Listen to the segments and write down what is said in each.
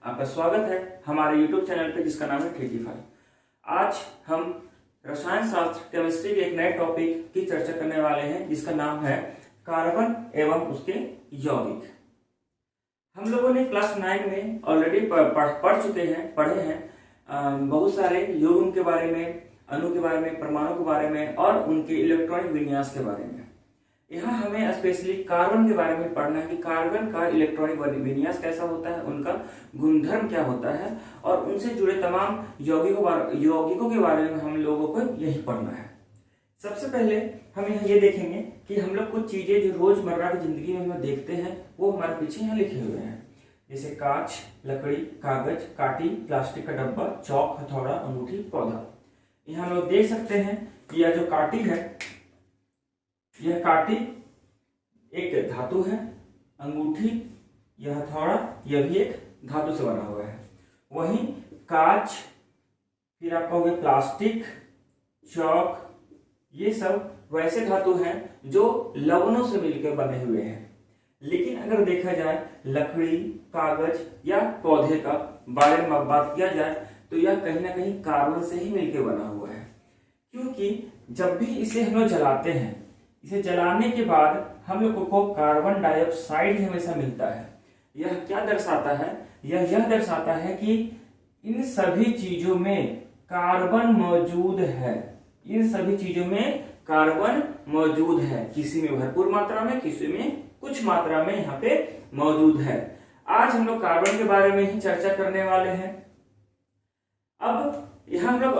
आपका स्वागत है हमारे YouTube चैनल पे जिसका नाम है थ्रीटीफाइव। आज हम रसायन शास्त्र केमिस्ट्री के एक नए टॉपिक की चर्चा करने वाले हैं जिसका नाम है कार्बन एवं उसके यौगिक। हम लोगों ने क्लास 9 में ऑलरेडी पढ़े हैं बहुत सारे यौगिकों के बारे में, अणु के बारे में, परमाणु के बारे में और उनके इलेक्ट्रॉनिक विन्यास के बारे में। यहाँ हमें स्पेशली कार्बन के बारे में पढ़ना है कि कार्बन का इलेक्ट्रॉनिक विन्यास कैसा होता है, उनका गुणधर्म क्या होता है और उनसे जुड़े तमाम यौगिकों के बारे में हम लोगों को यही पढ़ना है। सबसे पहले हम यहाँ ये देखेंगे कि हम लोग कुछ चीजें जो रोजमर्रा की जिंदगी में हम देखते हैं वो हमारे पीछे यहाँ लिखे हुए हैं, जैसे कांच, लकड़ी, कागज, काटी, प्लास्टिक का डब्बा, चौक, हथौड़ा, अंगूठी, पौधा। यहाँ हम लोग देख सकते हैं कि यह जो काटी है, यह काटी एक धातु है, अंगूठी, यह हथौड़ा, यह भी एक धातु से बना हुआ है। वहीं कांच, फिर आपका हो गया प्लास्टिक, चौक, ये सब वैसे धातु हैं जो लवणों से मिलकर बने हुए हैं। लेकिन अगर देखा जाए लकड़ी, कागज या पौधे का बारे में बात किया जाए तो यह कहीं ना कहीं कार्बन से ही मिलकर बना हुआ है, क्योंकि जब भी इसे हम लोग जलाते हैं, इसे जलाने के बाद हम लोग को कार्बन डाइऑक्साइड हमेशा मिलता है। यह क्या दर्शाता है? यह दर्शाता है कि इन सभी चीजों में कार्बन मौजूद है। इन सभी चीजों में कार्बन मौजूद है, किसी में भरपूर मात्रा में, किसी में कुछ मात्रा में यहाँ पे मौजूद है। आज हम लोग कार्बन के बारे में ही चर्चा करने वाले हैं। अब यहाँ हम लोग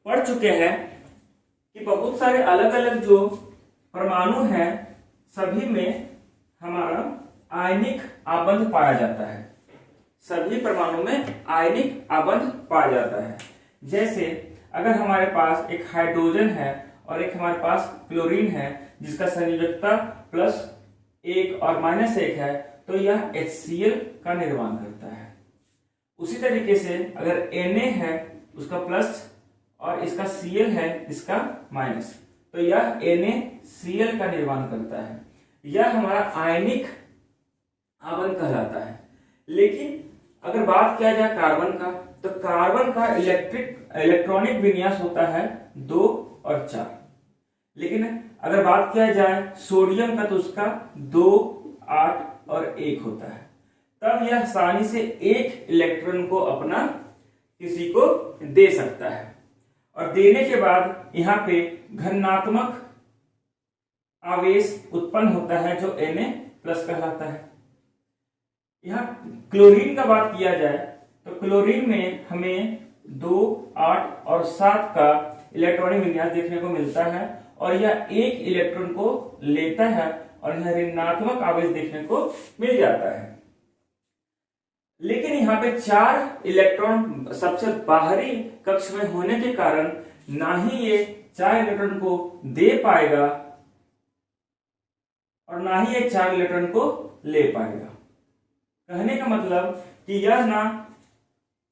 पढ़ चुके हैं कि बहुत सारे अलग अलग जो परमाणु हैं सभी में हमारा आयनिक आबंध पाया जाता है। सभी परमाणु में आयनिक आबंध पाया जाता है। जैसे अगर हमारे पास एक हाइड्रोजन है और एक हमारे पास क्लोरीन है जिसका संयोजकता +1 और -1 है, तो यह HCl का निर्माण करता है। उसी तरीके से अगर Na है उसका प्लस और इसका Cl है इसका माइनस, तो यह NaCl का निर्माण करता है। यह हमारा आयनिक आबंध कहलाता है। लेकिन अगर बात किया जाए कार्बन का, तो कार्बन का इलेक्ट्रॉनिक विन्यास होता है 2 और 4। लेकिन अगर बात किया जाए सोडियम का, तो उसका 2, 8 और 1 होता है। तब यह आसानी से एक इलेक्ट्रॉन को अपना किसी को दे सकता है और देने के बाद यहाँ पे घनात्मक आवेश उत्पन्न होता है जो Na+ कहलाता है। यहाँ क्लोरीन का बात किया जाए तो क्लोरीन में हमें 2, 8 और 7 का इलेक्ट्रॉनिक विन्यास देखने को मिलता है और यह एक इलेक्ट्रॉन को लेता है और यह ऋणात्मक आवेश देखने को मिल जाता है। लेकिन यहाँ पे 4 इलेक्ट्रॉन सबसे बाहरी कक्ष में होने के कारण ना ही ये 4 इलेक्ट्रॉन को दे पाएगा और ना ही ये 4 इलेक्ट्रॉन को ले पाएगा। कहने का मतलब कि यह ना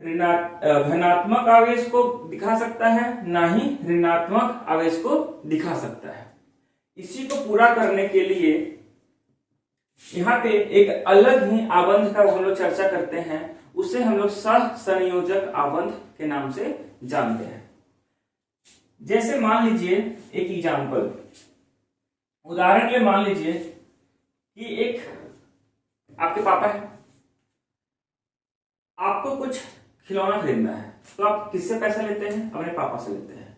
धनात्मक आवेश को दिखा सकता है, ना ही ऋणात्मक आवेश को दिखा सकता है। इसी को पूरा करने के लिए यहाँ पे एक अलग ही आबंध का हम लोग चर्चा करते हैं, उसे हम लोग सहसंयोजक आबंध के नाम से जानते हैं। जैसे मान लीजिए एक एग्जाम्पल, उदाहरण ये मान लीजिए कि एक आपके पापा है, आपको कुछ खिलौना खरीदना है, तो आप किससे पैसा लेते हैं? अपने पापा से लेते हैं।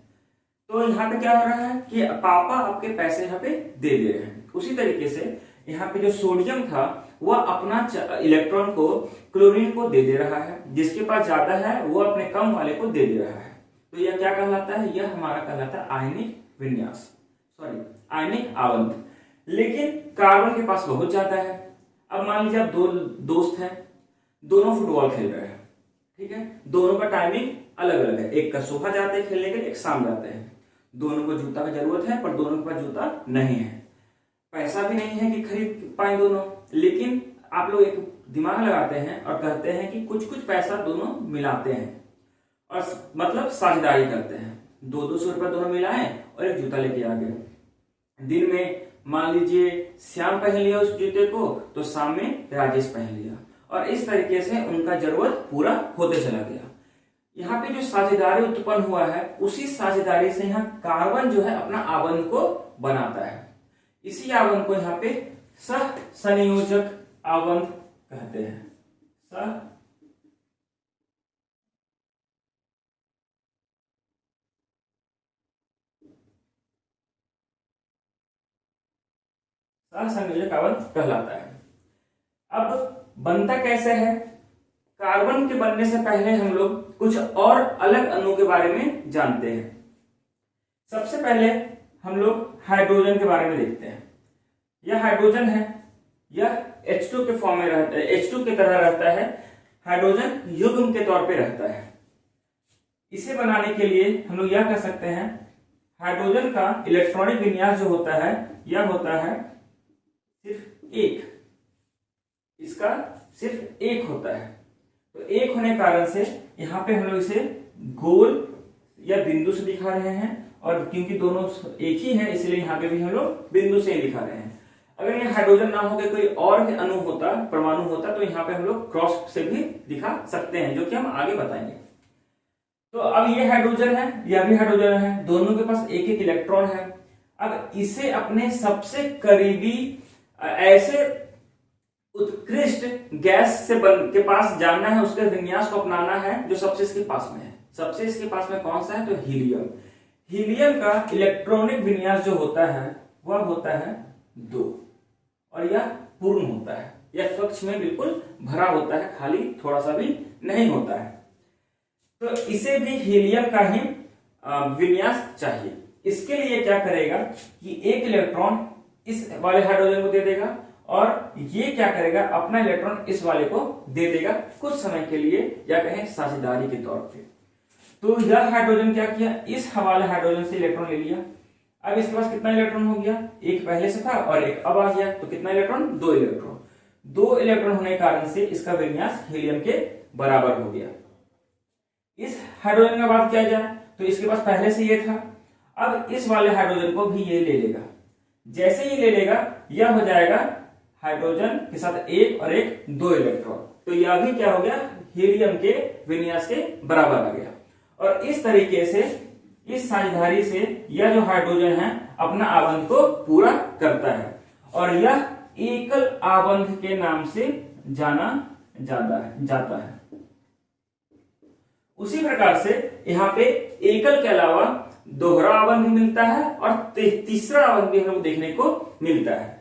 तो यहाँ पे क्या हो रहा है कि पापा आपके पैसे यहाँ पे दे दे रहे हैं। उसी तरीके से यहाँ पे जो सोडियम था वह अपना इलेक्ट्रॉन को क्लोरीन को दे दे रहा है, जिसके पास ज्यादा है वो अपने कम वाले को दे दे रहा है। तो यह क्या कहलाता है? यह हमारा कहलाता है आयनिक विन्यास, आयनिक आबंध। लेकिन कार्बन के पास बहुत ज्यादा है। अब मान लीजिए आप 2 दोस्त हैं, दोनों फुटबॉल खेल रहे हैं, ठीक है, दोनों का टाइमिंग अलग अलग है। एक का सुबह जाते हैं खेलने के लिए, एक शाम जाते हैं। दोनों को जूता की जरूरत है पर दोनों के पास जूता नहीं है, पैसा भी नहीं है कि खरीद पाए दोनों। लेकिन आप लोग एक दिमाग लगाते हैं और कहते हैं कि कुछ कुछ पैसा दोनों मिलाते हैं और मतलब साझेदारी करते हैं। 200 रुपए दोनों मिलाएं और एक जूता लेके आ गए। दिन में मान लीजिए श्याम पहन लिया उस जूते को, तो शाम में राजेश पहन लिया और इस तरीके से उनका जरूरत पूरा होते चला गया। यहाँ पे जो साझेदारी उत्पन्न हुआ है, उसी साझेदारी से यहाँ कार्बन जो है अपना आबंध को बनाता है। इसी आबंध को यहाँ पे सह संयोजक आबंध कहते हैं। सहसंयोजक आबंध कहलाता है। अब बनता कैसे है? कार्बन के बनने से पहले हम लोग कुछ और अलग अणु के बारे में जानते हैं। सबसे पहले हम लोग हाइड्रोजन के बारे में देखते हैं। यह हाइड्रोजन है, यह H2 के फॉर्म में रहता है, H2 की तरह रहता है, हाइड्रोजन युग्म के तौर पे रहता है। इसे बनाने के लिए हम लोग यह कह सकते हैं, हाइड्रोजन का इलेक्ट्रॉनिक विन्यास जो होता है यह होता है सिर्फ एक, इसका सिर्फ एक होता है। तो एक होने के कारण से यहाँ पे हम लोग इसे गोल या बिंदु से दिखा रहे हैं, और क्योंकि दोनों एक ही है इसलिए यहाँ पे भी हम लोग बिंदु से ही दिखा रहे हैं। अगर ये हाइड्रोजन ना हो के कोई और भी अणु होता, परमाणु होता, तो यहाँ पे हम लोग क्रॉस से भी दिखा सकते हैं, जो कि हम आगे बताएंगे। तो अब ये हाइड्रोजन है, यह भी हाइड्रोजन है, दोनों के पास एक एक इलेक्ट्रॉन है। अब इसे अपने सबसे करीबी ऐसे उत्कृष्ट गैस से के पास जानना है, उसके विन्यास को अपनाना है जो सबसे इसके पास में है। सबसे इसके पास में कौन सा है? तो हीलियम। हीलियम का इलेक्ट्रॉनिक विन्यास जो होता है वह होता है 2, और यह पूर्ण होता है, यह कक्ष में बिल्कुल भरा होता है, खाली थोड़ा सा भी नहीं होता है। तो इसे भी हीलियम का ही विन्यास चाहिए। इसके लिए क्या करेगा कि एक इलेक्ट्रॉन इस वाले हाइड्रोजन को दे देगा, और ये क्या करेगा, अपना इलेक्ट्रॉन इस वाले को दे देगा कुछ समय के लिए, या कहें साझेदारी के तौर पे। तो यह हाइड्रोजन क्या किया, इस हवाले हाइड्रोजन से इलेक्ट्रॉन ले लिया। अब इसके पास कितना इलेक्ट्रॉन हो गया? एक पहले से था और एक अब आ गया, तो कितना इलेक्ट्रॉन? 2 इलेक्ट्रॉन। 2 इलेक्ट्रॉन होने के कारण से इसका विन्यास हीलियम के बराबर हो गया। इस हाइड्रोजन का बात किया जाए तो इसके पास पहले से ये था, अब इस वाले हाइड्रोजन को भी ये ले लेगा। जैसे ही ले लेगा यह हो जाएगा हाइड्रोजन के साथ एक और एक 2 इलेक्ट्रॉन, तो यह भी क्या हो गया, हीलियम के विन्यास के बराबर आ गया। और इस तरीके से इस साझेदारी से यह जो हाइड्रोजन है अपना आबंध को पूरा करता है, और यह एकल आबंध के नाम से जाना जाता है। उसी प्रकार से यहाँ पे एकल के अलावा दोहरा आबंध भी मिलता है, और तीसरा आबंध भी हम लोग देखने को मिलता है।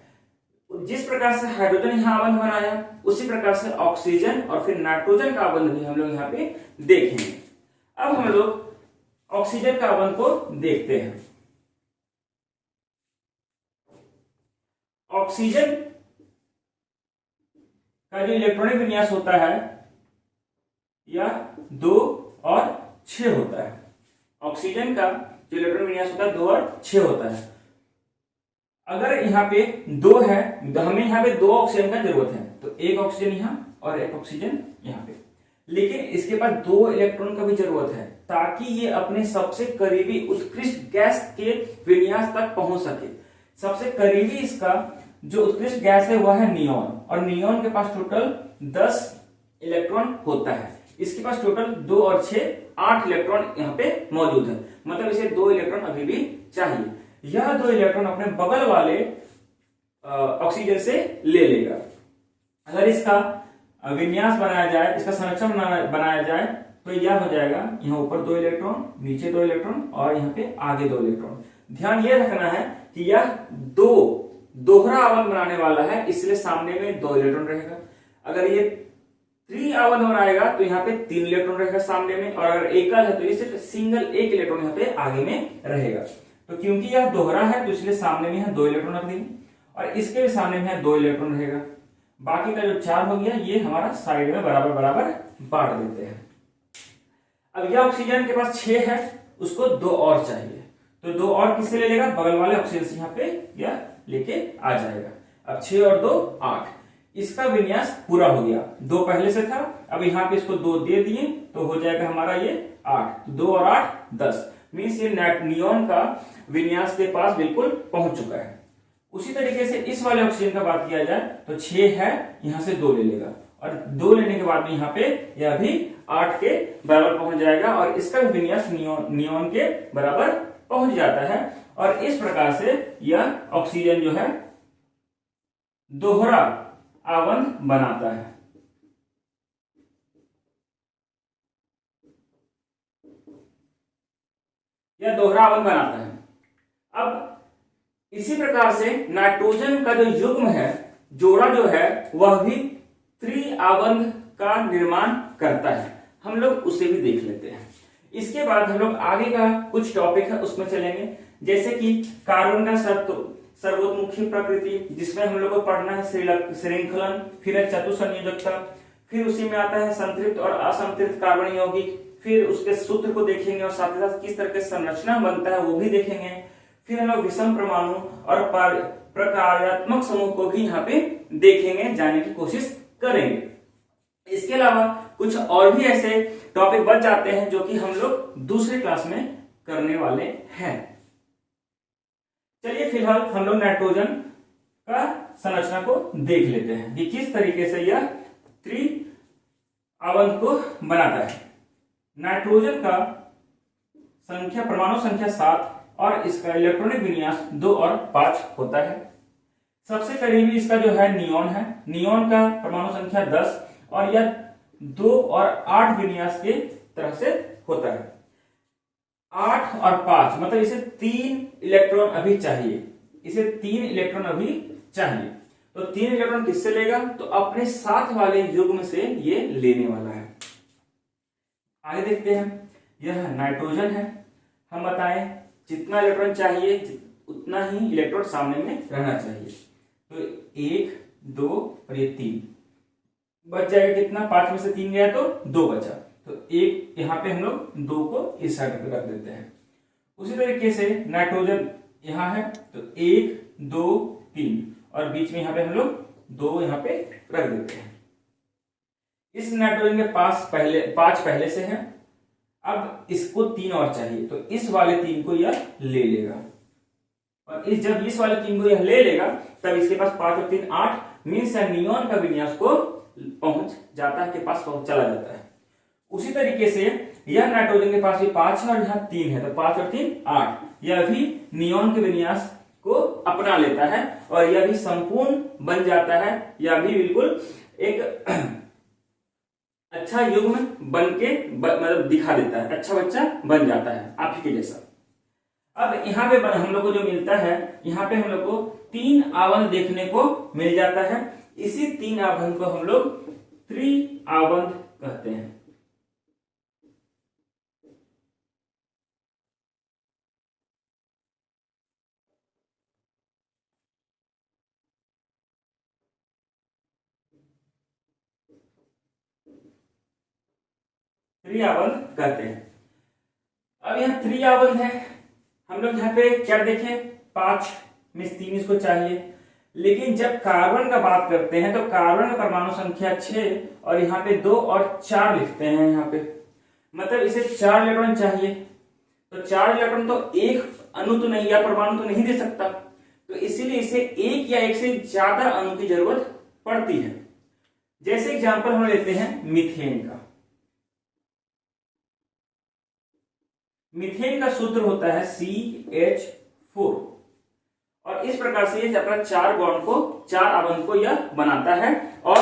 जिस प्रकार से हाइड्रोजन यहाँ आबंध बनाया, उसी प्रकार से ऑक्सीजन और फिर नाइट्रोजन का आबंध भी हम लोग यहाँ पे देखेंगे। अब हम लोग ऑक्सीजन का आबंध को देखते हैं। ऑक्सीजन का जो इलेक्ट्रॉनिक विन्यास होता है यह 2 और 6 होता है। ऑक्सीजन का जो इलेक्ट्रॉनिक विन्यास होता है 2 और 6 होता है। अगर यहाँ पे 2 है तो हमें यहाँ पे 2 ऑक्सीजन का जरूरत है, तो एक ऑक्सीजन यहाँ और एक ऑक्सीजन यहाँ पे, लेकिन इसके पास 2 इलेक्ट्रॉन का भी जरूरत है ताकि ये अपने सबसे करीबी उत्कृष्ट गैस के विन्यास तक पहुंच सके। सबसे करीबी इसका जो उत्कृष्ट गैस है वह है नियोन, और नियोन के पास टोटल 10 इलेक्ट्रॉन होता है। इसके पास टोटल 2 और 6 8 इलेक्ट्रॉन यहाँ पे मौजूद है, मतलब इसे 2 इलेक्ट्रॉन अभी भी चाहिए। यह 2 इलेक्ट्रॉन अपने बगल वाले ऑक्सीजन से ले लेगा। अगर इसका विन्यास बनाया जाए, इसका संरक्षण बनाया जाए, तो यह हो जाएगा यहाँ ऊपर 2 इलेक्ट्रॉन, नीचे 2 इलेक्ट्रॉन और यहाँ पे आगे 2 इलेक्ट्रॉन। ध्यान यह रखना है कि यह 2 दोहरा आबंध बनाने वाला है, इसलिए सामने में 2 इलेक्ट्रॉन रहेगा। अगर ये 3 आबंध बनाएगा तो यहाँ पे 3 इलेक्ट्रॉन रहेगा सामने में, और अगर एकल है तो ये सिर्फ सिंगल 1 इलेक्ट्रॉन यहाँ पे आगे में रहेगा। तो क्योंकि यह दोहरा है तो इसलिए सामने में है 2 इलेक्ट्रॉन रख देंगे, और इसके भी सामने में है 2 इलेक्ट्रॉन रहेगा। बाकी का जो 4 हो गया ये हमारा साइड में बराबर बराबर बांट देते हैं। अब यह ऑक्सीजन के पास 6 है, उसको 2 और चाहिए, तो 2 और किससे ले लेगा, बगल वाले ऑक्सीजन से यहाँ पे यह लेके आ जाएगा। अब 6 और 2 8, इसका विन्यास पूरा हो गया। 2 पहले से था, अब यहाँ पे इसको 2 दे दिए तो हो जाएगा हमारा ये 8, 2 और 8 10, मीन्स ये नियोन का विन्यास के पास बिल्कुल पहुंच चुका है। उसी तरीके से इस वाले ऑक्सीजन का बात किया जाए तो 6 है, यहां से 2 ले लेगा, और 2 लेने के बाद में यहाँ पे यह भी 8 के बराबर पहुंच जाएगा और इसका भी विन्यास नियॉन के बराबर पहुंच जाता है। और इस प्रकार से यह ऑक्सीजन जो है दोहरा आवंत बनाता है। यह दोहरा आवंत बनाता है। अब इसी प्रकार से नाइट्रोजन का जो युग्म है, जोड़ा जो है, वह भी त्रिआवंत का निर्माण करता है। हम लोग उसे भी देख लेते हैं। इसके बाद हम लोग आगे का कुछ टॉपिक है उसमें चलेंगे, जैसे कि कार्बन का सर्वोत्मुखी प्रकृति, जिसमें हम लोग को पढ़ना है श्रृंखलन, फिर है चतुसंयोजकता, फिर उसी में आता है संतृप्त और असंतृप्त कार्बन यौगिक, फिर उसके सूत्र को देखेंगे और साथ ही साथ किस तरह की संरचना बनता है वो भी देखेंगे। फिर हम लोग विषम परमाणु और प्रकार्यात्मक समूह को भी यहाँ पे देखेंगे, जानने की कोशिश करेंगे। इसके अलावा कुछ और भी ऐसे टॉपिक बच जाते हैं जो कि हम लोग दूसरी क्लास में करने वाले हैं। चलिए फिलहाल हम लोग नाइट्रोजन का संरचना को देख लेते हैं कि किस तरीके से यह त्रिआवंत को बनाता है। नाइट्रोजन का संख्या परमाणु संख्या 7 और इसका इलेक्ट्रॉनिक विन्यास 2 और 5 होता है। सबसे करीबी इसका जो है नियॉन है। नियॉन का परमाणु संख्या 10 और यह 2 और 8 विन्यास के तरह से होता है। 8 और 5 मतलब इसे 3 इलेक्ट्रॉन अभी चाहिए, इसे 3 इलेक्ट्रॉन अभी चाहिए। तो 3 इलेक्ट्रॉन किससे लेगा? तो अपने साथ वाले युग्म से ये लेने वाला है। आगे देखते हैं, यह नाइट्रोजन है। हम बताएं जितना इलेक्ट्रॉन चाहिए उतना ही इलेक्ट्रॉन सामने में रहना चाहिए। तो 1 2 और ये 3 बच जाएगा। कितना? 5 में से 3 गया तो 2 बचा। तो 1 यहाँ पे हम लोग 2 को इस साइड पे रख देते हैं। उसी तरीके से नाइट्रोजन यहाँ है तो 1 2 3 और बीच में यहाँ पे हम लोग 2 यहाँ पे रख देते हैं। इस नाइट्रोजन के पास 5 पहले से है। अब इसको 3 और चाहिए तो इस वाले 3 को यह ले लेगा और जब इस वाले 3 को यह ले लेगा तब इसके पास 5 और 3 8 मीन्स नियॉन का विन्यास को पहुंच जाता है, के पास चला जाता है। उसी तरीके से यह नाइट्रोजन के पास भी 5 है और यहाँ 3 है तो 5 और 3 8, यह भी नियॉन के विन्यास को अपना लेता है और यह भी संपूर्ण बन जाता है। यह भी बिल्कुल एक अच्छा युग्म बन के मतलब दिखा देता है, अच्छा बच्चा बन जाता है आप ही के जैसा। अब यहाँ पे हम लोग को जो मिलता है, यहाँ पे हम लोग को 3 आवंत देखने को मिल जाता है। इसी 3 आवंत को हम लोग त्रिआवंत कहते हैं। त्रिआवंत कहते हैं। अब यहाँ त्रिआवंत है, हम लोग यहाँ पे क्या देखें 5 में 3 इसको चाहिए। लेकिन जब कार्बन का बात करते हैं तो कार्बन का परमाणु संख्या 6 और यहाँ पे 2 और 4 लिखते हैं। यहाँ पे मतलब इसे 4 इलेक्ट्रॉन चाहिए तो 4 इलेक्ट्रॉन तो एक अणु तो नहीं या परमाणु तो नहीं दे सकता, तो इसीलिए इसे एक या एक से ज्यादा अणु की जरूरत पड़ती है। जैसे एग्जांपल हम लेते हैं मीथेन का। मीथेन का सूत्र होता है CH4 और इस प्रकार से ये अपना 4 बॉन्ड को 4 आवंत को यह बनाता है और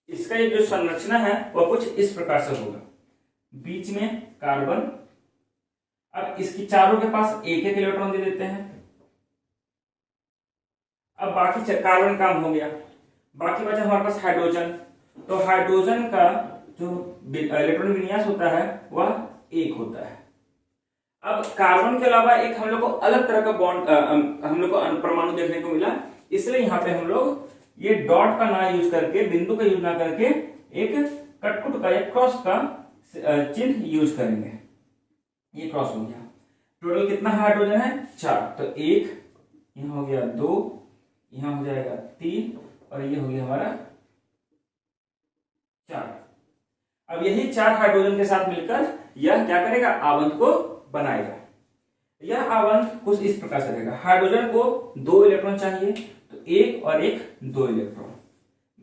इसका ये जो संरचना है वह कुछ इस प्रकार से होगा। बीच में कार्बन, अब इसकी चारों के पास एक एक इलेक्ट्रॉन दे देते हैं। अब बाकी कार्बन काम हो गया, बाकी बचा हमारे पास हाइड्रोजन। तो हाइड्रोजन का जो इलेक्ट्रॉन विन्यास होता है वह 1 होता है। अब कार्बन के अलावा एक हम लोग को अलग तरह का बॉन्ड हम लोग को परमाणु देखने को मिला, इसलिए यहाँ पे हम लोग ये डॉट का ना यूज करके, बिंदु का यूज ना करके एक कटकुट का या क्रॉस का चिन्ह यूज करेंगे। ये क्रॉस हो गया। टोटल कितना हाइड्रोजन है? 4। तो 1 यहाँ हो गया, 2 यहाँ हो जाएगा, 3 और ये हो गया हमारा 4। अब यही 4 हाइड्रोजन के साथ मिलकर यह क्या करेगा? आवंत को बनाएगा। यह आबंध कुछ इस प्रकार से रहेगा। हाइड्रोजन को 2 इलेक्ट्रॉन चाहिए, तो 1 और 1 2 इलेक्ट्रॉन,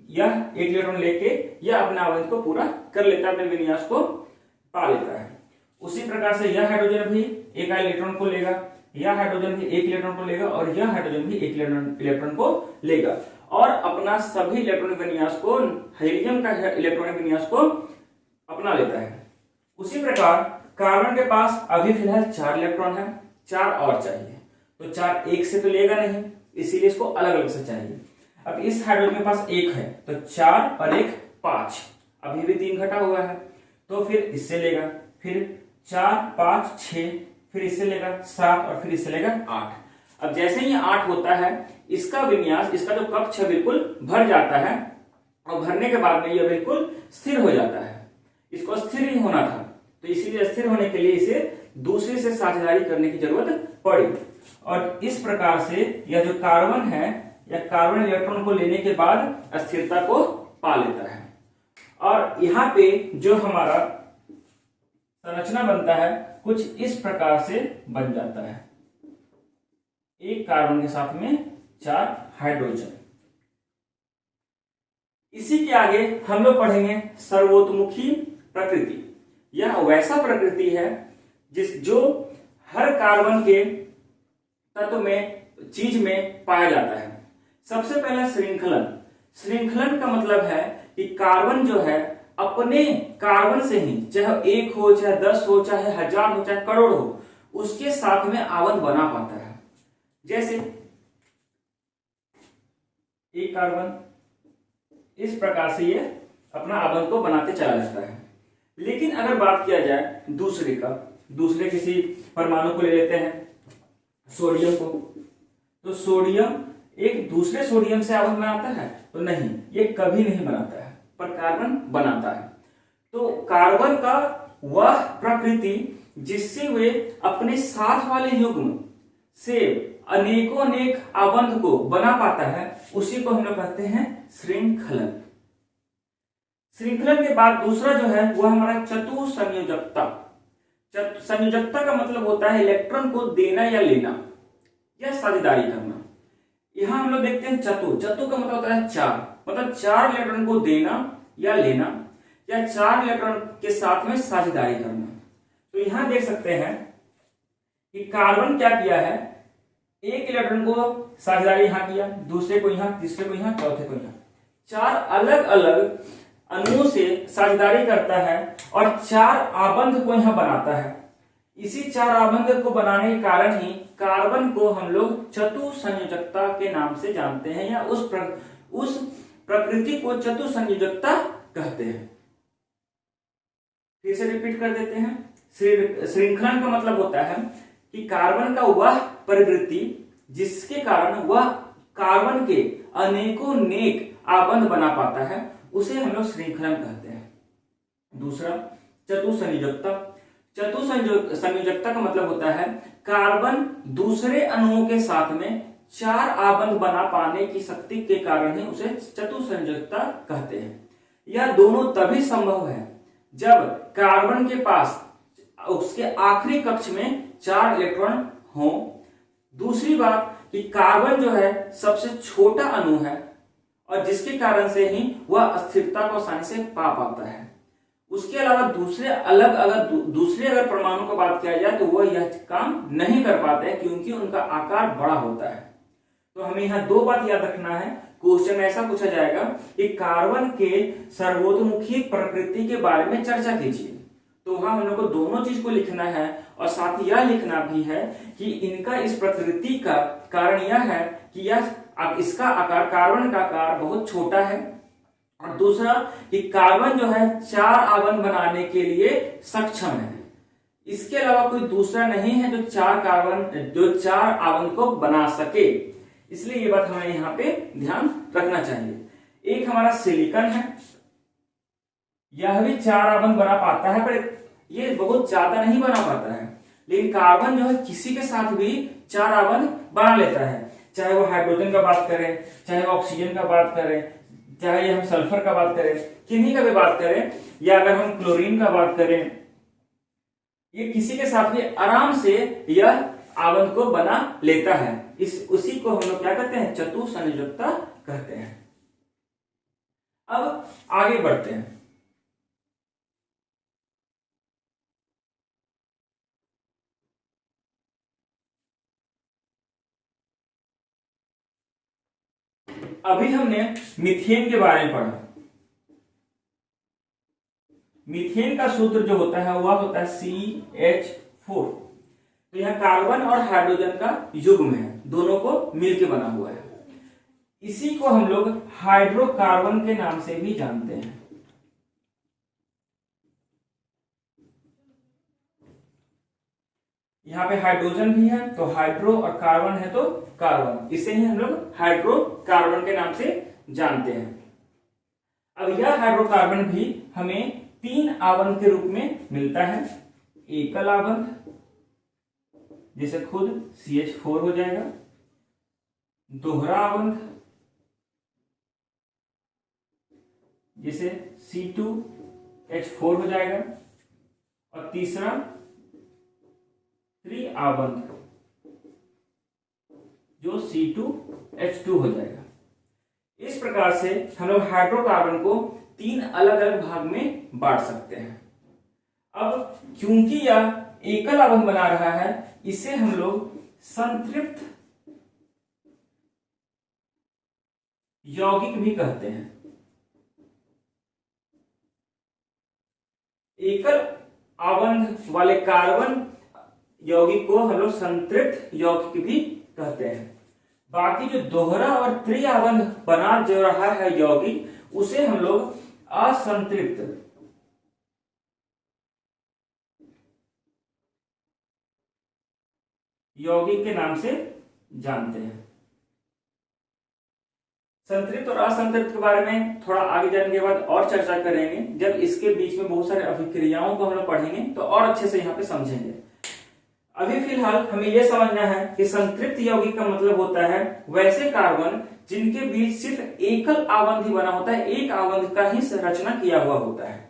यह 1 इलेक्ट्रॉन लेके यह अपने आबंध को पूरा कर लेता है, अपने विन्यास को पा लेता है। उसी प्रकार से यह हाइड्रोजन भी 1 इलेक्ट्रॉन को लेगा, यह हाइड्रोजन भी 1 इलेक्ट्रॉन को लेगा और यह हाइड्रोजन भी 1 इलेक्ट्रॉन को लेगा और अपना सभी इलेक्ट्रॉनिक विन्यास को, हीलियम का इलेक्ट्रॉनिक विन्यास को अपना लेता है। उसी प्रकार कार्बन के पास अभी फिलहाल 4 इलेक्ट्रॉन है, 4 और चाहिए, तो 4 1 से तो लेगा नहीं, इसीलिए इसको अलग अलग से चाहिए। अब इस हाइड्रोजन के पास 1 है, तो 4 और 1 5, अभी भी 3 घटा हुआ है, तो फिर इससे लेगा, फिर 4 5 6, फिर इससे लेगा 7 और फिर इससे लेगा 8। अब जैसे ही 8 होता है, इसका विन्यास, इसका जो कक्ष है बिल्कुल भर जाता है और भरने के बाद में यह बिल्कुल स्थिर हो जाता है। इसको स्थिर ही होना था, तो इसीलिए स्थिर होने के लिए इसे दूसरे से साझेदारी करने की जरूरत पड़ी और इस प्रकार से यह जो कार्बन है, यह कार्बन इलेक्ट्रॉन को लेने के बाद स्थिरता को पा लेता है। और यहाँ पे जो हमारा संरचना बनता है कुछ इस प्रकार से बन जाता है, एक कार्बन के साथ में 4 हाइड्रोजन। इसी के आगे हम लोग पढ़ेंगे सर्वोतमुखी प्रकृति। यह वैसा प्रकृति है जो हर कार्बन के तत्व में, चीज में पाया जाता है। सबसे पहला श्रृंखलन। श्रृंखलन का मतलब है कि कार्बन जो है अपने कार्बन से ही, चाहे 1 हो, चाहे 10 हो, चाहे 1000 हो, चाहे करोड़ हो, उसके साथ में आबंध बना पाता है। जैसे एक कार्बन इस प्रकार से ये अपना आबंध को बनाते चला जाता है। लेकिन अगर बात किया जाए दूसरे का, दूसरे किसी परमाणु को ले लेते हैं, सोडियम को, तो सोडियम एक दूसरे सोडियम से आबंध बनाता है? तो नहीं, ये कभी नहीं बनाता है, पर कार्बन बनाता है। तो कार्बन का वह प्रकृति जिससे वे अपने साथ वाले युग्म से अनेकों अनेक आबंध को बना पाता है, उसी को हम लोग कहते हैं श्रृंखलन। श्रृंखलन के बाद दूसरा जो है वह हमारा चतुसंयोजकता। संयोजकता का मतलब होता है इलेक्ट्रॉन को देना या लेना या साझेदारी करना। यहां हम लोग देखते हैं चतु का मतलब होता है 4, मतलब 4 इलेक्ट्रॉन को देना या लेना या 4 इलेक्ट्रॉन के साथ में साझेदारी करना। तो यहां देख सकते हैं कि कार्बन क्या किया है, 1 इलेक्ट्रॉन को साझेदारी यहां किया, दूसरे को यहां, तीसरे को यहां, चौथे को यहां, 4 अलग अलग अणुओं से साझेदारी करता है और 4 आबंध को यहां बनाता है। इसी 4 आबंध को बनाने के कारण ही कार्बन को हम लोग चतुसंयोजकता के नाम से जानते हैं या उस प्रकृति को चतुसंयोजकता कहते हैं। फिर से रिपीट कर देते हैं। श्रृंखलन का मतलब होता है कि कार्बन का वह प्रवृत्ति जिसके कारण वह कार्बन के अनेकों नेक आबंध बना पाता है, उसे हम लोग श्रृंखलन कहते हैं। दूसरा चतुसंयोजकता। चतुसंयोजकता का मतलब होता है कार्बन दूसरे अणुओं के साथ में 4 आबंध बना पाने की शक्ति के कारण ही उसे चतुसंयोजकता कहते हैं। यह दोनों तभी संभव है जब कार्बन के पास उसके आखिरी कक्ष में 4 इलेक्ट्रॉन हो। दूसरी बात कि कार्बन जो है सबसे छोटा अणु है और जिसके कारण से ही वह स्थिरता को आसानी से पा पाता है। उसके अलावा दूसरे अगर परमाणु की बात किया जाए तो वह यह काम नहीं कर पाते हैं क्योंकि उनका आकार बड़ा होता है। तो हमें यहाँ 2 बात याद रखना है। क्वेश्चन ऐसा पूछा जाएगा कि कार्बन के सर्वोतमुखी प्रकृति के बारे में चर्चा कीजिए, तो वहां हम लोग को दोनों चीज को लिखना है और साथ ही यह लिखना भी है कि इनका इस प्रकृति का कारण यह है कि इसका आकार, कार्बन का आकार बहुत छोटा है और दूसरा कि कार्बन जो है 4 आबंध बनाने के लिए सक्षम है। इसके अलावा कोई दूसरा नहीं है जो 4 आबंध को बना सके। इसलिए ये बात हमें यहाँ पे ध्यान रखना चाहिए। एक हमारा सिलिकॉन है, यह भी 4 आबंध बना पाता है पर ये बहुत ज्यादा नहीं बना पाता है। लेकिन कार्बन जो है किसी के साथ भी 4 आबंध बना लेता है, चाहे वो हाइड्रोजन का बात करें, चाहे वो ऑक्सीजन का बात करें, चाहे हम सल्फर का बात करें, किन्हीं का भी बात करें, या अगर हम क्लोरीन का बात करें, ये किसी के साथ भी आराम से यह आवंत को बना लेता है। उसी को हम लोग क्या कहते हैं, चतुसंयोजकता कहते हैं। अब आगे बढ़ते हैं। अभी हमने मीथेन के बारे में पढ़ा। मीथेन का सूत्र जो होता है वह होता है CH4। तो यह कार्बन और हाइड्रोजन का युग्म है, दोनों को मिलके बना हुआ है। इसी को हम लोग हाइड्रोकार्बन के नाम से भी जानते हैं। यहाँ पे हाइड्रोजन भी है तो हाइड्रो और कार्बन है तो कार्बन, इसे ही हम लोग हाइड्रोकार्बन के नाम से जानते हैं। अब यह हाइड्रोकार्बन भी हमें 3 आवंत के रूप में मिलता है। एकल आवंत जैसे खुद CH4 हो जाएगा, दोहरा आवंत जैसे C2H4 हो जाएगा, और तीसरा त्रिआवंत जो C2H2 हो जाएगा। इस प्रकार से हम लोग हाइड्रोकार्बन को 3 अलग अलग भाग में बांट सकते हैं। अब क्योंकि यह एकल आवंत बना रहा है, इसे हम लोग संतृप्त यौगिक भी कहते हैं। एकल आवंत वाले कार्बन यौगिक को हम लोग संतृप्त यौगिक भी कहते हैं। बाकी जो दोहरा और त्रिआवंत बना जो रहा है यौगिक, उसे हम लोग असंतृप्त यौगिक के नाम से जानते हैं। संतृप्त और असंतृप्त के बारे में थोड़ा आगे जाने के बाद और चर्चा करेंगे। जब इसके बीच में बहुत सारे अभिक्रियाओं को हम लोग पढ़ेंगे तो और अच्छे से यहाँ पे समझेंगे। अभी फिलहाल हमें यह समझना है कि संतृप्त यौगिक का मतलब होता है वैसे कार्बन जिनके बीच सिर्फ एकल आवंत ही बना होता है, एक आवंत का ही संरचना किया हुआ होता है।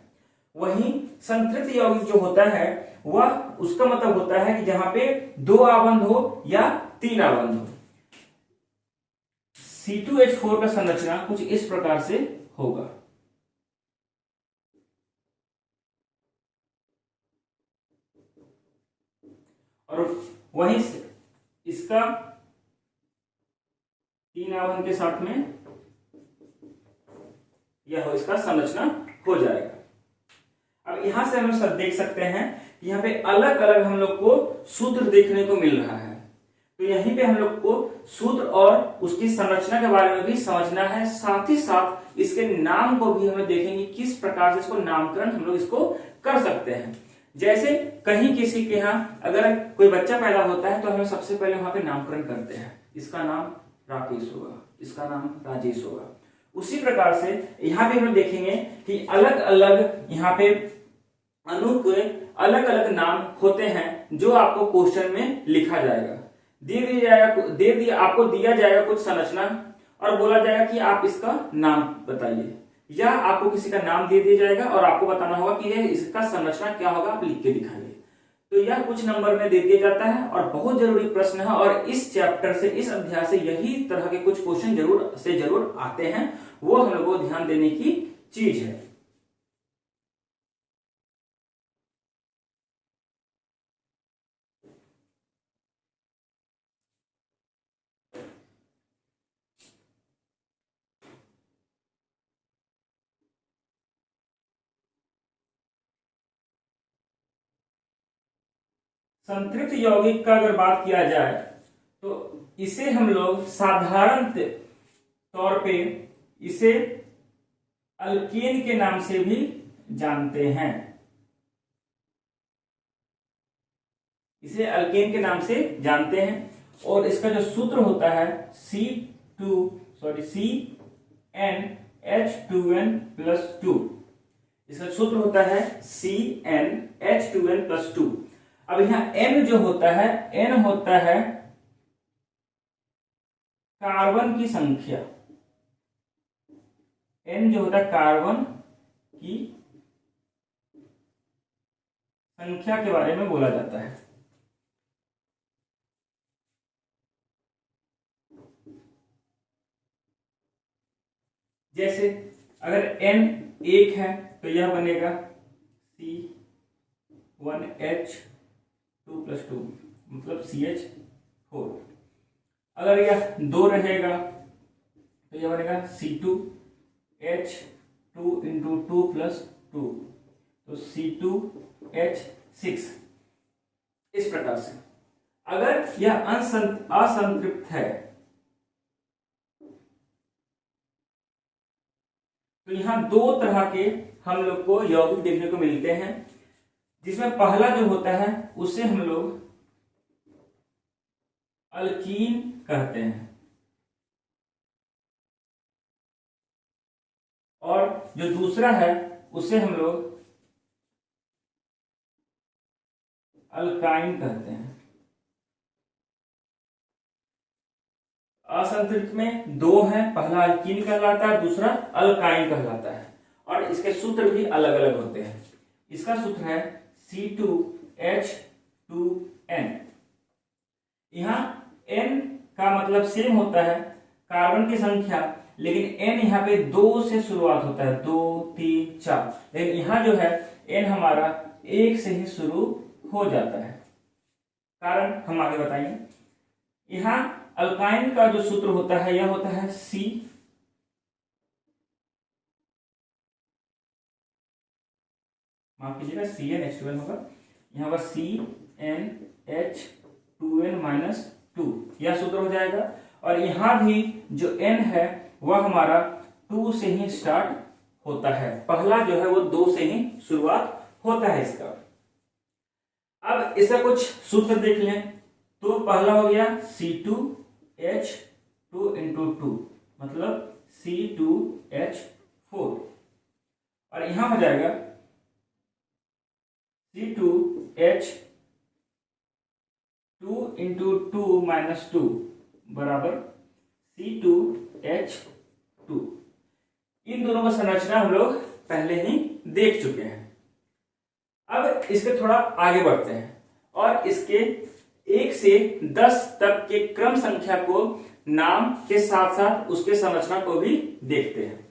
वहीं संतृप्त यौगिक जो होता है वह उसका मतलब होता है कि जहां पे 2 आवंत हो या 3 आवंत हो। C2H4 का संरचना कुछ इस प्रकार से होगा। और वहीं इसका 3 आवंत के साथ में यह इसका संरचना हो जाएगा। अब यहां से हम लोग देख सकते हैं कि यहाँ पे अलग अलग हम लोग को सूत्र देखने को मिल रहा है। तो यहीं पे हम लोग को सूत्र और उसकी संरचना के बारे में भी समझना है, साथ ही साथ इसके नाम को भी हम लोग देखेंगे किस प्रकार से इसको नामकरण हम लोग इसको कर सकते हैं। जैसे कहीं किसी के यहाँ अगर कोई बच्चा पैदा होता है तो हम सबसे पहले वहां पे नामकरण करते हैं, इसका नाम राकेश होगा, इसका नाम राजेश होगा। उसी प्रकार से यहाँ पे हम देखेंगे कि अलग अलग यहाँ पे अणु के अलग अलग नाम होते हैं जो आपको क्वेश्चन में लिखा जाएगा। आपको दिया जाएगा कुछ संरचना और बोला जाएगा कि आप इसका नाम बताइए, या आपको किसी का नाम दे दिया जाएगा और आपको बताना होगा कि ये इसका संरचना क्या होगा, आप लिख के दिखाइए। तो यह कुछ नंबर में दे दिया जाता है और बहुत जरूरी प्रश्न है, और इस चैप्टर से, इस अध्याय से यही तरह के कुछ क्वेश्चन जरूर आते हैं, वो हम लोग को ध्यान देने की चीज है। संतृप्त यौगिक का अगर बात किया जाए तो इसे हम लोग साधारण तौर पे इसे अल्केन के नाम से भी जानते हैं। इसे अल्केन के नाम से जानते हैं और इसका जो सूत्र होता है CnH2n+2। इसका सूत्र होता है CnH2n+2। अब यहां N जो होता है, N होता है कार्बन की संख्या। N जो होता है कार्बन की संख्या के बारे में बोला जाता है। जैसे अगर n एक है तो यह बनेगा C1H2+2 मतलब CH4। अगर यह 2 रहेगा तो यह बनेगा C2H2 × 2 + 2 तो C2H6। इस प्रकार से अगर यह असंतृप्त है तो यहां दो तरह के हम लोग को यौगिक देखने को मिलते हैं, जिसमें पहला जो होता है उसे हम लोग अल्कीन कहते हैं, और जो दूसरा है उसे हम लोग अल्काइन कहते हैं। असंतृप्त में दो हैं, पहला अल्कीन कहलाता है, दूसरा अल्काइन कहलाता है, और इसके सूत्र भी अलग अलग होते हैं। इसका सूत्र है C2H2N। यहां N का मतलब सेम होता है कार्बन की संख्या, लेकिन N यहाँ पे 2 से शुरुआत होता है, 2 3 4, लेकिन यहाँ जो है N हमारा 1 से ही शुरू हो जाता है। कारण हम आगे बताएंगे। यहाँ अल्काइन का जो सूत्र होता है यह होता है C, माफ कीजिएगा CnH2n होगा, यहाँ पर CnH2n-2 यह सूत्र हो जाएगा। और यहाँ भी जो n है वह हमारा 2 से ही स्टार्ट होता है, पहला जो है वो 2 से ही शुरुआत होता है इसका। अब इसका कुछ सूत्र देख लें तो पहला हो गया C2H2 × 2 मतलब C2H4, और यहां हो जाएगा C2H2 × 2 - 2 बराबर C2H2। इन दोनों का संरचना हम लोग पहले ही देख चुके हैं। अब इसके थोड़ा आगे बढ़ते हैं और इसके 1 से 10 तक के क्रम संख्या को नाम के साथ साथ उसके संरचना को भी देखते हैं।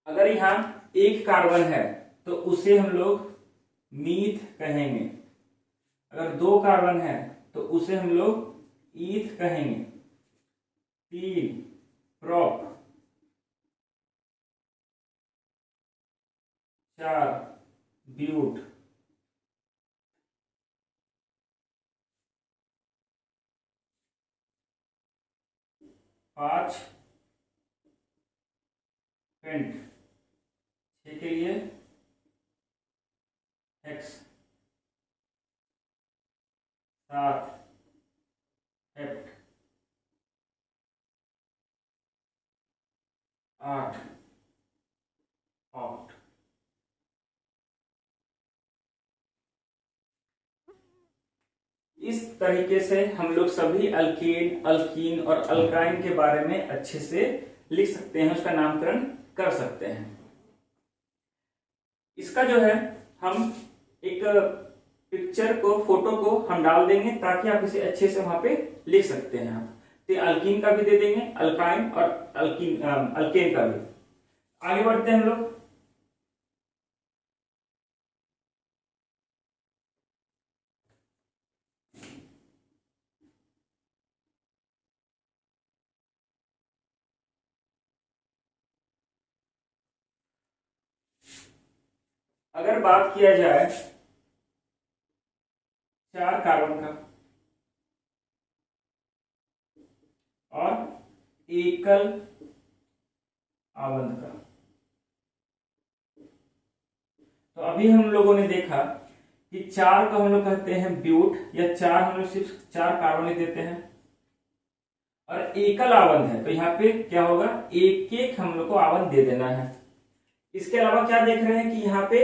अगर यहां एक कार्बन है तो उसे हम लोग मीथ कहेंगे, अगर 2 कार्बन है तो उसे हम लोग ईथ कहेंगे, 3 प्रोप, 4 ब्यूट, 5 पेंट, 6 के लिए हेक्स, 7 हेप्ट, 8 ऑक्ट। इस तरीके से हम लोग सभी अल्केन, अल्कीन और अल्काइन के बारे में अच्छे से लिख सकते हैं, उसका नामकरण कर सकते हैं। इसका जो है हम एक पिक्चर को, फोटो को हम डाल देंगे ताकि आप इसे अच्छे से वहां पे लिख सकते हैं। आप तो अल्कीन का भी दे देंगे, अल्काइन और अल्केन का भी। आगे बढ़ते हैं हम लोग। अगर बात किया जाए 4 कार्बन का और एकल आवंत का, तो अभी हम लोगों ने देखा कि 4 को हम लोग कहते हैं ब्यूट, या 4 हम लोग सिर्फ 4 कार्बन लिख देते हैं, और एकल आवंत है तो यहाँ पे क्या होगा, एक एक हम लोग को आवंत दे देना है। इसके अलावा क्या देख रहे हैं कि यहाँ पे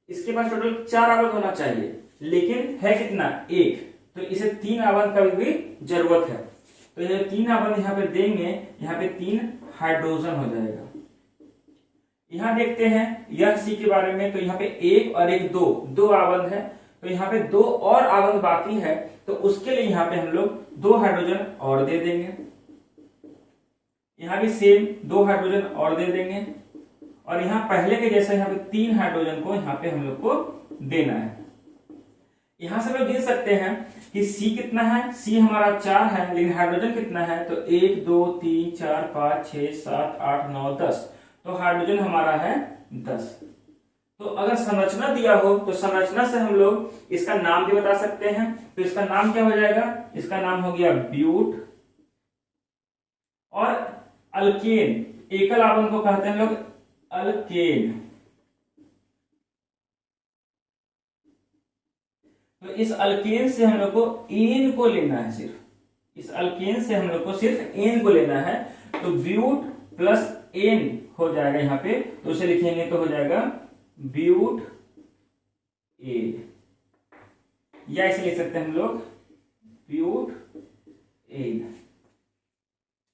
इसके पास टोटल 4 आवंत होना चाहिए, लेकिन है कितना, 1। तो इसे 3 आवंत का भी जरूरत है। तो ये 3 आवंत यहाँ पे देंगे, यहाँ पे 3 हाइड्रोजन हो जाएगा। यहाँ देखते हैं यह सी के बारे में, तो यहाँ पे 1 और 1 दो आवंत है, तो यहाँ पे 2 और आवंत बाकी है, तो उसके लिए यहाँ पे हम लोग 2 हाइड्रोजन और दे देंगे। यहाँ भी सेम 2 हाइड्रोजन और दे देंगे, और यहाँ पहले के जैसे यहाँ पे 3 हाइड्रोजन को यहाँ पे हम लोग को देना है। यहां से हम लोग देख सकते हैं कि C कितना है, C हमारा 4 है, लेकिन हाइड्रोजन कितना है, तो 1 2 3 4 5 6 7 8 9 10, तो हाइड्रोजन हमारा है 10। तो अगर संरचना दिया हो तो संरचना से हम लोग इसका नाम भी बता सकते हैं। तो इसका नाम क्या हो जाएगा, इसका नाम हो गया ब्यूट। और अल्केन, एकल आवंत को कहते हैं लोग अल्केन। तो इस अल्केन से हम लोग को एन को लेना है, सिर्फ इस अल्केन से हम लोग को सिर्फ एन को लेना है। तो ब्यूट प्लस एन हो जाएगा यहाँ पे, तो उसे लिखेंगे तो हो जाएगा ब्यूट एन, या इसे लिख सकते हैं हम लोग ब्यूट एन।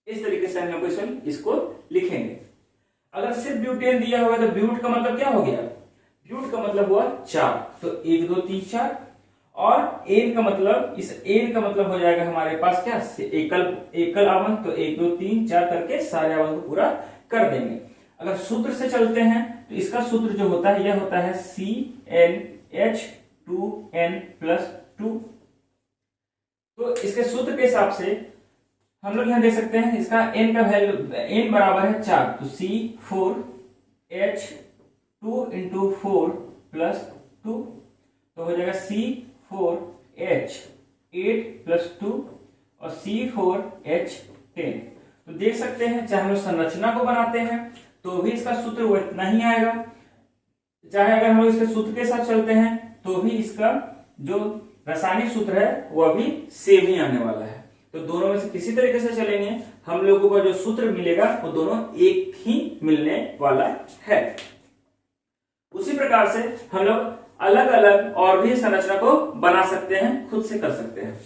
इस तरीके से हम लोग इसको लिखेंगे। अगर सिर्फ ब्यूटेन दिया हुआ तो ब्यूट का मतलब क्या हो गया, ब्यूट का मतलब हुआ 4, तो 1 2 3 4, और एन का मतलब, इस एन का मतलब हो जाएगा हमारे पास क्या, एकल आवंत, तो 1 2 3 4 करके सारे आवंत को पूरा कर देंगे। अगर सूत्र से चलते हैं तो इसका सूत्र जो होता है यह होता है CnH2n+2। तो इसके सूत्र के हिसाब से हम लोग यहां देख सकते हैं इसका n का वैल्यू, n बराबर है 4, तो C4H2 × 4+2, तो हो जाएगा C4H8+2 और C4H10। तो देख सकते हैं चाहे हम लोग संरचना को बनाते हैं तो भी इसका सूत्र वो इतना ही आएगा, चाहे अगर हम लोग इसके सूत्र के साथ चलते हैं तो भी इसका जो रासायनिक सूत्र है वह भी सेम ही आने वाला है। तो दोनों में से किसी तरीके से चलेंगे, हम लोगों को जो सूत्र मिलेगा वो दोनों एक ही मिलने वाला है। उसी प्रकार से हम लोग अलग अलग और भी संरचना को बना सकते हैं, खुद से कर सकते हैं।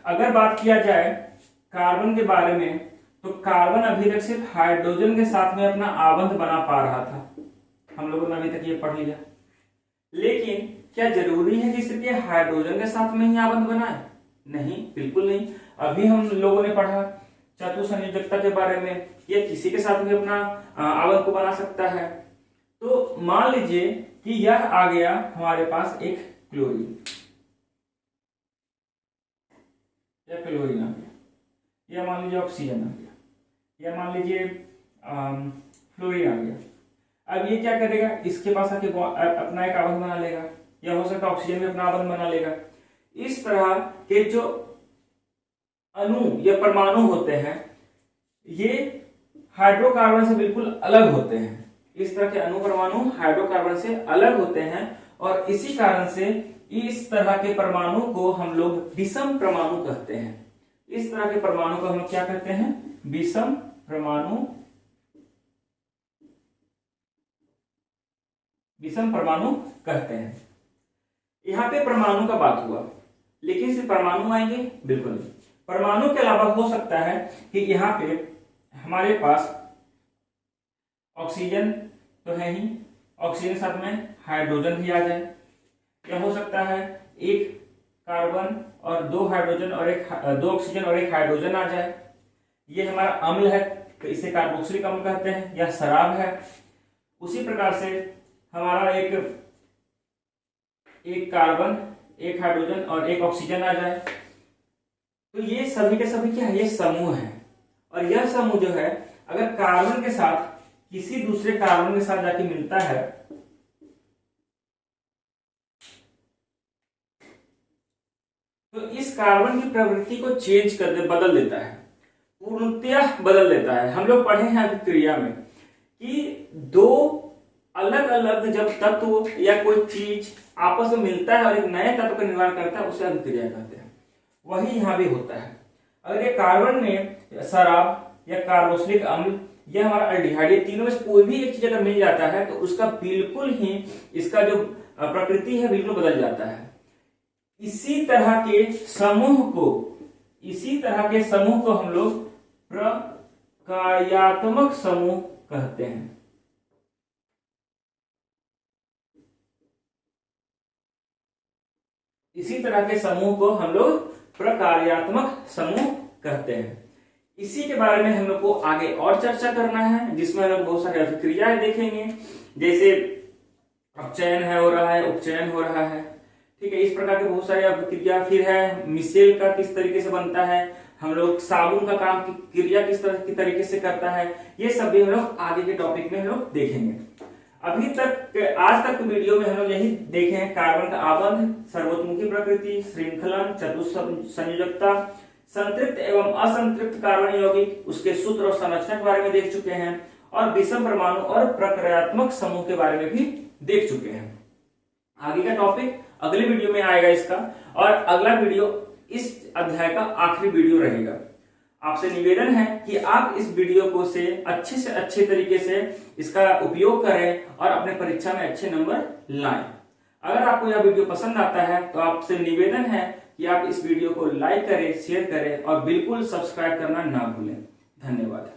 अगर बात किया जाए कार्बन के बारे में, तो कार्बन अभी तक सिर्फ हाइड्रोजन के साथ में अपना आवंत बना पा रहा था, हम लोगों ने अभी तक ये पढ़ लिया। लेकिन क्या जरूरी है कि सिर्फ ये हाइड्रोजन के साथ में ही आवंत बनाए? नहीं, बिल्कुल नहीं। अभी हम लोगों ने पढ़ा चतुसंयोजकता के बारे में, ये किसी के साथ भी अपना आवंत को बना सकता है। तो मान लीजिए कि यह आ गया हमारे पास एक क्लोरीन, या क्लोरीन आ गया, या मान लीजिए ऑक्सीजन आ गया, या मान लीजिए फ्लोरीन आ गया। अब ये क्या करेगा, इसके पास आके अपना एक आवंत बना लेगा, या हो सकता है ऑक्सीजन भी अपना आवंत बना लेगा। इस तरह के जो अणु या परमाणु होते हैं ये हाइड्रोकार्बन से बिल्कुल अलग होते हैं। इस तरह के अणु परमाणु हाइड्रोकार्बन से अलग होते हैं, और इसी कारण से इस तरह के परमाणु को हम लोग विषम परमाणु कहते हैं। इस तरह के परमाणु को हम लोग क्या कहते हैं, विषम परमाणु, विषम परमाणु कहते हैं। यहां पे परमाणु का बात हुआ, लेकिन सिर्फ परमाणु आएंगे? बिल्कुल नहीं। परमाणु के अलावा हो सकता है कि यहाँ पे हमारे पास ऑक्सीजन तो है ही, ऑक्सीजन के साथ में हाइड्रोजन भी आ जाए, या हो सकता है एक कार्बन और 2 हाइड्रोजन और 2 ऑक्सीजन और 1 हाइड्रोजन आ जाए। ये हमारा अम्ल है तो इसे कार्बोक्सिलिक अम्ल कहते हैं, या शराब है। उसी प्रकार से हमारा एक कार्बन, 1 हाइड्रोजन और 1 ऑक्सीजन आ जाए, तो ये सभी के सभी क्या है, ये समूह है। और यह समूह जो है अगर कार्बन के साथ किसी दूसरे कार्बन के साथ जाके मिलता है तो इस कार्बन की प्रवृत्ति को चेंज कर दे, बदल देता है, पूर्णतः बदल देता है। हम लोग पढ़े हैं अभिक्रिया में कि 2 अलग अलग जब तत्व या कोई चीज आपस में मिलता है और एक नए तत्व का निर्माण करता है, उसे अभिक्रिया कहते हैं। वही यहाँ भी होता है। अगर ये कार्बन में शराब या कार्बोक्सिलिक अम्ल या हमारा अल्डिहाइड, ये तीनों में से कोई भी एक चीज अगर मिल जाता है तो उसका बिल्कुल ही इसका जो प्रकृति है बिल्कुल बदल जाता है। इसी तरह के समूह को हम लोग प्रकार्यात्मक समूह कहते हैं। इसी तरह के समूह को हम लोग प्रकार्यात्मक समूह कहते हैं। इसी के बारे में हम लोग को आगे और चर्चा करना है, जिसमें हम लोग बहुत सारी अभिक्रियाएं देखेंगे, जैसे अपचयन हो रहा है, उपचयन हो रहा है, ठीक है। इस प्रकार के बहुत सारी अभिक्रिया। फिर है मिसेल का किस तरीके से बनता है, हम लोग साबुन का काम की क्रिया किस तरह की तरीके से करता है, ये सब भी हम लोग आगे के टॉपिक में हम लोग देखेंगे। अभी तक आज तक वीडियो में हम लोग यही देखे हैं, कार्बन का आबंध, सर्वोत्मुखी प्रकृति, श्रृंखलन, चतुस्संयोजकता, संतृप्त एवं असंतृप्त कार्बन यौगिक, उसके सूत्र और संरचना के बारे में देख चुके हैं, और विषम परमाणु और प्रक्रियात्मक समूह के बारे में भी देख चुके हैं। आगे का टॉपिक अगले वीडियो में आएगा इसका, और अगला वीडियो इस अध्याय का आखिरी वीडियो रहेगा। आपसे निवेदन है कि आप इस वीडियो को से अच्छे तरीके से इसका उपयोग करें और अपने परीक्षा में अच्छे नंबर लाएं। अगर आपको यह वीडियो पसंद आता है तो आपसे निवेदन है कि आप इस वीडियो को लाइक करें, शेयर करें और बिल्कुल सब्सक्राइब करना ना भूलें। धन्यवाद।